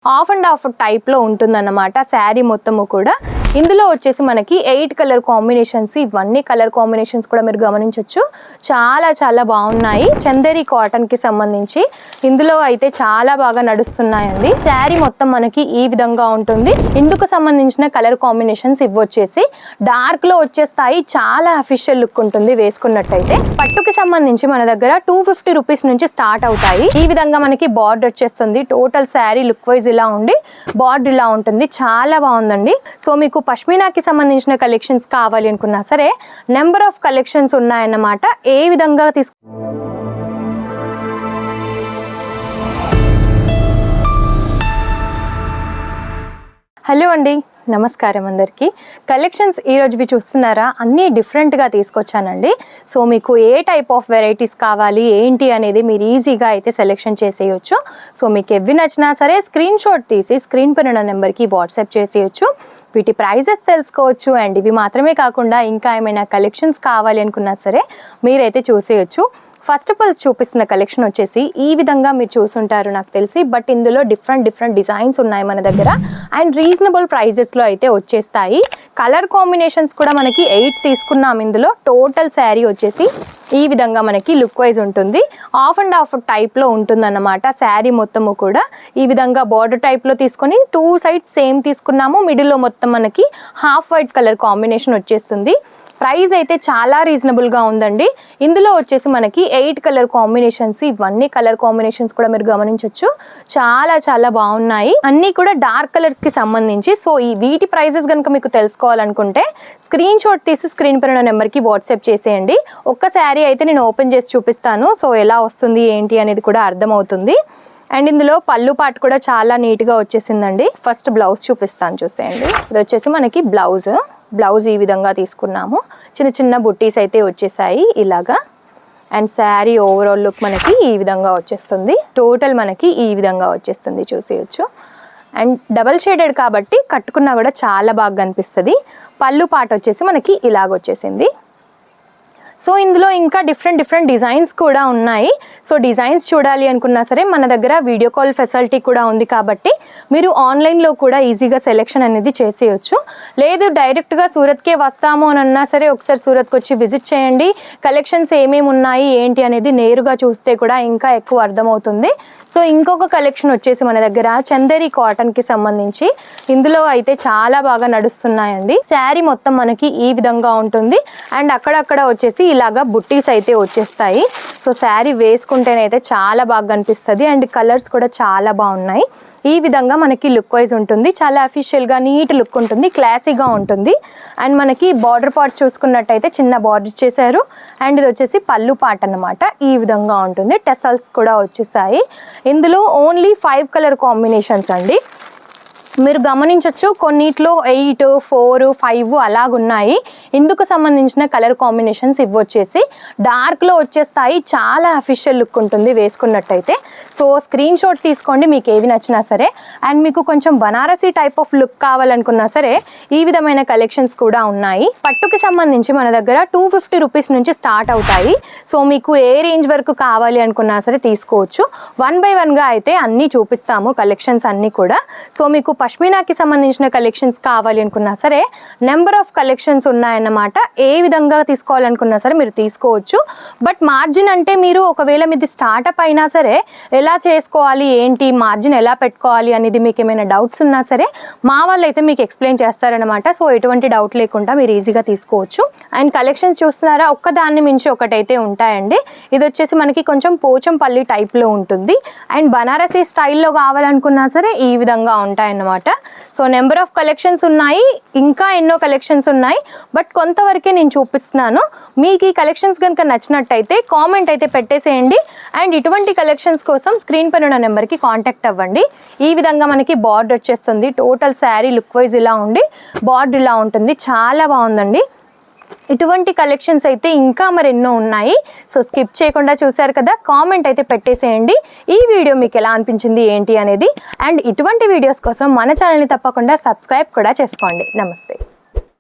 Of and of type లో ఉంటుందన్నమాట శారీ మొత్తము కూడా. ఇందులో వచ్చేసి మనకి 8 కలర్ కాంబినేషన్స్, ఇవన్నీ కలర్ కాంబినేషన్స్ కూడా మీరు గమనించవచ్చు. చాలా చాలా బాగున్నాయి. చందేరి కాటన్ కి సంబంధించి ఇందులో అయితే చాలా బాగా నడుస్తున్నాయండి. శారీ మొత్తం మనకి ఈ విధంగా ఉంటుంది. ఇందుకు సంబంధించిన కలర్ కాంబినేషన్స్ ఇవ్వొచ్చేసి డార్క్ లో వచ్చేస్తాయి. చాలా అఫీషియల్ లుక్ ఉంటుంది వేసుకున్నట్టయితే. పట్టుకి సంబంధించి మన దగ్గర 250 రూపీస్ నుంచి స్టార్ట్ అవుతాయి. ఈ విధంగా మనకి బార్డర్ వచ్చేస్తుంది. టోటల్ శారీ లుక్ వైజ్ ఇలా ఉండి బార్డర్ ఇలా ఉంటుంది. చాలా బాగుందండి. సో మీకు పష్మీనాకి సంబంధించిన కలెక్షన్స్ కావాలి అనుకున్నా సరే నెంబర్ ఆఫ్ కలెక్షన్స్ ఉన్నాయన్నమాట. ఏ విధంగా హలో అండి, నమస్కారం అందరికీ. కలెక్షన్స్ ఈరోజువి చూస్తున్నారా, అన్నీ డిఫరెంట్గా తీసుకొచ్చానండి. సో మీకు ఏ టైప్ ఆఫ్ వెరైటీస్ కావాలి ఏంటి అనేది మీరు ఈజీగా అయితే సెలెక్షన్ చేసేయచ్చు. సో మీకు ఎవి నచ్చినా సరే స్క్రీన్ షాట్ తీసి స్క్రీన్ పైన ఉన్న నెంబర్కి వాట్సాప్ చేసేయచ్చు. వీటి ప్రైజెస్ తెలుసుకోవచ్చు. అండ్ ఇవి మాత్రమే కాకుండా ఇంకా ఏమైనా కలెక్షన్స్ కావాలి అనుకున్నా సరే మీరైతే చూసేయచ్చు. ఫస్ట్ ఆఫ్ ఆల్ చూపిస్తున్న కలెక్షన్ వచ్చేసి ఈ విధంగా మీరు చూసుంటారు నాకు తెలిసి. బట్ ఇందులో డిఫరెంట్ డిజైన్స్ ఉన్నాయి మన దగ్గర. అండ్ రీజనబుల్ ప్రైజెస్లో అయితే వచ్చేస్తాయి. కలర్ కాంబినేషన్స్ కూడా మనకి 8 తీసుకున్నాం. ఇందులో టోటల్ శారీ వచ్చేసి ఈ విధంగా మనకి లుక్ వైజ్ ఉంటుంది. ఆఫ్ అండ్ ఆఫ్ టైప్లో ఉంటుందన్నమాట. శారీ మొత్తము కూడా ఈ విధంగా బార్డర్ టైప్లో తీసుకొని 2 సైడ్స్ సేమ్ తీసుకున్నాము. మిడిల్లో మొత్తం మనకి హాఫ్ వైట్ కలర్ కాంబినేషన్ వచ్చేస్తుంది. ప్రైస్ అయితే చాలా రీజనబుల్గా ఉందండి. ఇందులో వచ్చేసి మనకి 8 కలర్ కాంబినేషన్స్, ఇవన్నీ కలర్ కాంబినేషన్స్ కూడా మీరు గమనించవచ్చు. చాలా చాలా బాగున్నాయి. అన్నీ కూడా డార్క్ కలర్స్కి సంబంధించి. సో ఈ వీటి ప్రైజెస్ కనుక మీకు తెలుసుకోవాలనుకుంటే స్క్రీన్ షాట్ తీసి స్క్రీన్ పైన నెంబర్కి వాట్సాప్ చేసేయండి. ఒక్క శారీ అయితే నేను ఓపెన్ చేసి చూపిస్తాను. సో ఎలా వస్తుంది ఏంటి అనేది కూడా అర్థమవుతుంది. అండ్ ఇందులో పళ్ళు పాటు కూడా చాలా నీట్గా వచ్చేసిందండి. ఫస్ట్ బ్లౌజ్ చూపిస్తాను చూసేయండి. ఇది వచ్చేసి మనకి బ్లౌజ్ ఈ విధంగా తీసుకున్నాము. చిన్న చిన్న బుట్టీస్ అయితే వచ్చేసాయి ఇలాగా. అండ్ శారీ ఓవరాల్ లుక్ మనకి ఈ విధంగా వచ్చేస్తుంది. టోటల్ మనకి ఈ విధంగా వచ్చేస్తుంది చూసేయచ్చు. అండ్ డబల్ షేడెడ్ కాబట్టి కట్టుకున్నా కూడా చాలా బాగా కనిపిస్తుంది. పళ్ళు పాటు వచ్చేసి మనకి ఇలాగ వచ్చేసింది. సో ఇందులో ఇంకా డిఫరెంట్ డిజైన్స్ కూడా ఉన్నాయి. సో డిజైన్స్ చూడాలి అనుకున్నా సరే మన దగ్గర వీడియో కాల్ ఫెసిలిటీ కూడా ఉంది కాబట్టి మీరు ఆన్లైన్లో కూడా ఈజీగా సెలెక్షన్ అనేది చేసేయచ్చు. లేదు డైరెక్ట్గా సూరత్కే వస్తాము అని అన్నా సరే ఒకసారి సూరత్కి వచ్చి విజిట్ చేయండి. కలెక్షన్స్ ఏమేమి ఉన్నాయి ఏంటి అనేది నేరుగా చూస్తే కూడా ఇంకా ఎక్కువ అర్థమవుతుంది. సో ఇంకొక కలెక్షన్ వచ్చేసి మన దగ్గర చందేరి కాటన్కి సంబంధించి ఇందులో అయితే చాలా బాగా నడుస్తున్నాయండి. శారీ మొత్తం మనకి ఈ విధంగా ఉంటుంది. అండ్ అక్కడక్కడ వచ్చేసి ఇలాగా బుట్టీస్ అయితే వచ్చేస్తాయి. సో శారీ వేసుకుంటేనైతే చాలా బాగా కనిపిస్తుంది. అండ్ కలర్స్ కూడా చాలా బాగున్నాయి. ఈ విధంగా మనకి లుక్ వైజ్ ఉంటుంది. చాలా అఫీషియల్గా నీట్ లుక్ ఉంటుంది, క్లాసీగా ఉంటుంది. అండ్ మనకి బార్డర్ పార్ట్ చూసుకున్నట్టయితే చిన్న బార్డర్ చేశారు. అండ్ ఇది వచ్చేసి పళ్ళు పార్ట్ అన్నమాట. ఈ విధంగా ఉంటుంది. టెసల్స్ కూడా వచ్చేసాయి. ఇందులో ఓన్లీ 5 కలర్ కాంబినేషన్స్ అండి. మీరు గమనించవచ్చు కొన్నిట్లో 8, 4, 5 అలాగున్నాయి. ఇందుకు సంబంధించిన కలర్ కాంబినేషన్స్ ఇవ్వొచ్చేసి డార్క్లో వచ్చేస్తాయి. చాలా అఫీషియల్ లుక్ ఉంటుంది వేసుకున్నట్టయితే. సో స్క్రీన్ షాట్ తీసుకోండి మీకు ఏవి నచ్చినా సరే. అండ్ మీకు కొంచెం బనారసీ టైప్ ఆఫ్ లుక్ కావాలనుకున్నా సరే ఈ విధమైన కలెక్షన్స్ కూడా ఉన్నాయి. పట్టుకి సంబంధించి మన దగ్గర 250 రూపీస్ నుంచి స్టార్ట్ అవుతాయి. సో మీకు ఏ రేంజ్ వరకు కావాలి అనుకున్నా సరే తీసుకోవచ్చు. 1 by 1గా అయితే అన్నీ చూపిస్తాము కలెక్షన్స్ అన్నీ కూడా. సో మీకు పష్మీనాకి సంబంధించిన కలెక్షన్స్ కావాలి అనుకున్నా సరే నెంబర్ ఆఫ్ కలెక్షన్స్ ఉన్నాయన్నమాట. ఏ విధంగా తీసుకోవాలనుకున్నా సరే మీరు తీసుకోవచ్చు. బట్ మార్జిన్ అంటే మీరు ఒకవేళ మీది స్టార్టప్ అయినా సరే ఎలా చేసుకోవాలి ఏంటి మార్జిన్ ఎలా పెట్టుకోవాలి అనేది మీకు ఏమైనా డౌట్స్ ఉన్నా సరే మా వాళ్ళు అయితే మీకు ఎక్స్ప్లెయిన్ చేస్తారనమాట. సో ఎటువంటి డౌట్ లేకుండా మీరు ఈజీగా తీసుకోవచ్చు. అండ్ కలెక్షన్స్ చూస్తున్నారా, ఒక్కదాన్ని మించి ఒకటైతే ఉంటాయండి. ఇది వచ్చేసి మనకి కొంచెం పోచంపల్లి టైప్లో ఉంటుంది. అండ్ బనారసీ స్టైల్లో కావాలనుకున్నా సరే ఈ విధంగా ఉంటాయన్నమాట. సో నెంబర్ ఆఫ్ కలెక్షన్స్ ఉన్నాయి, ఇంకా ఎన్నో కలెక్షన్స్ ఉన్నాయి. బట్ కొంతవరకే నేను చూపిస్తున్నాను. మీకు ఈ కలెక్షన్స్ కనుక నచ్చినట్టయితే కామెంట్ అయితే పెట్టేసేయండి. అండ్ ఇటువంటి కలెక్షన్స్ కోసం స్క్రీన్ పైన ఉన్న నెంబర్కి కాంటాక్ట్ అవ్వండి. ఈ విధంగా మనకి బార్డర్ వచ్చేస్తుంది. టోటల్ శారీ లుక్ వైజ్ ఇలా ఉండి బార్డర్ ఇలా ఉంటుంది. చాలా బాగుందండి. ఇటువంటి కలెక్షన్స్ అయితే ఇంకా మరెన్నో ఉన్నాయి. సో స్కిప్ చేయకుండా చూసారు కదా, కామెంట్ అయితే పెట్టేసేయండి ఈ వీడియో మీకు ఎలా అనిపించింది ఏంటి అనేది. అండ్ ఇటువంటి వీడియోస్ కోసం మన ఛానల్ని తప్పకుండా సబ్స్క్రైబ్ కూడా చేసుకోండి. నమస్తే.